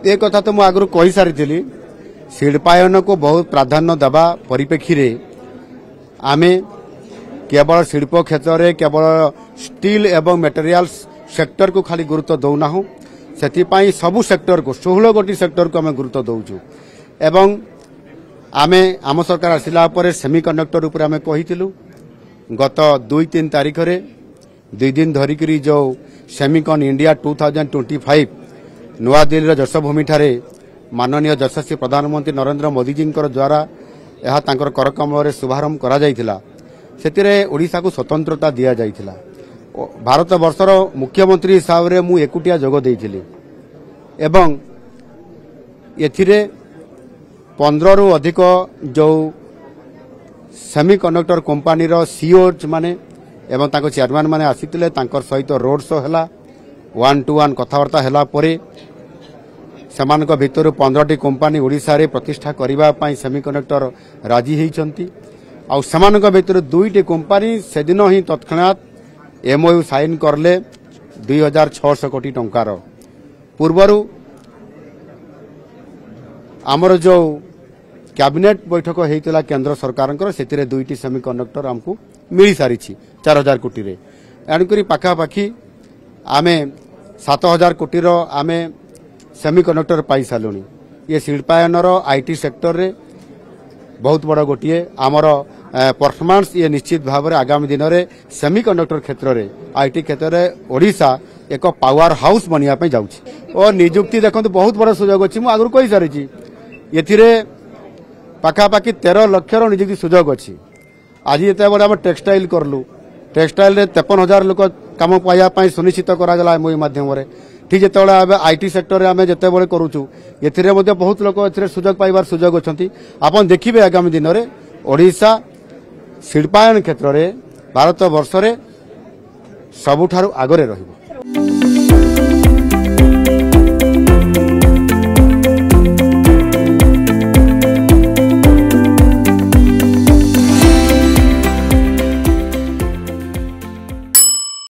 ए कथा तो मुझे कही सारी शिल्पायन को बहुत प्राधान्य देवा परिप्रेक्षी रे आमे केवल शिल्प क्षेत्र में केवल स्टील एवं मटेरियल्स सेक्टर को खाली गुरुत्व दौना से सबू सेक्टर को 16 गोटी सेक्टर को आम गुरुत्व दौचु एवं आमे आम सरकार आसिला सेमीकंडक्टर उपर आमे कहिथिलु गत 2-3 तारीख रे 2 दिन धरिकरी जो सेमीकन इंडिया 2025 नुआ दिल्ली जशभूमि ठारे माननीय यशस्वी प्रधानमंत्री नरेंद्र मोदी जी द्वारा यह तांकर करकमल रे शुभारंभ करा जायथिला सेतिरे ओडिशा को स्वतंत्रता दिया जायथिला भारत वर्षर मुख्यमंत्री हिसाब रे मु एकुटिया जोग देइथिली एवं एथिरे 15 रु अधिक जो सेमीकंडक्टर कंपनी रो सीईओ माने एवं तांको चेयरमैन माने आसीतिले तांकर सहित रोड शो हला 1-to-1 कथावार्ता हला परे सेमानक भितर 15टी कंपनी ओडिशा रे प्रतिष्ठा करिबा पई सेमीकंडक्टर राजी हेइचंती आ सेमानक भितर 2टी कंपनी सेदिन ही तत्क्षणात एमओयू साइन करले 2600 कोटी टंकार पूर्वरु आमर जो कैबिनेट बैठक होता केंद्र सरकार से 2टी सेमीकंडक्टर आमको मिल सारी 4000 कोटी रे एणुकरी पाखापाखी आमे 7000 कोटी रो आमे सेमीकंडक्टर पाई सालुनी ये शिल्पायन आईटी सेक्टर रे बहुत बड़ गोटे आमर परफॉर्मेंस ये निश्चित भाव में आगामी दिन में सेमीकंडक्टर क्षेत्र में आईटी क्षेत्र में ओडिशा एक पावर हाउस बनवाई जाऊँगी और निजुक्ति देखो बहुत बड़ा सुजोग अच्छी मुझे आगुरी कही सारी ये पाखापाखि 13 लाख निजुक्ति सुजोग अच्छी आज ये बड़े आम टेक्सटाइल करलु टेक्सटाइल 53,000 लोक कम पाइबापी सुनिश्चित कराला एमओयू मध्यम ठीक जिते आईटी सेक्टर में जिते बड़े करुचु ये बहुत लोक सुजोग पाइबार सुजोग अच्छी आपन देखिए आगामी दिन में ओडिशा शिल्पायन क्षेत्र में भारत वर्ष में सबुठारु आगरे रहिबो।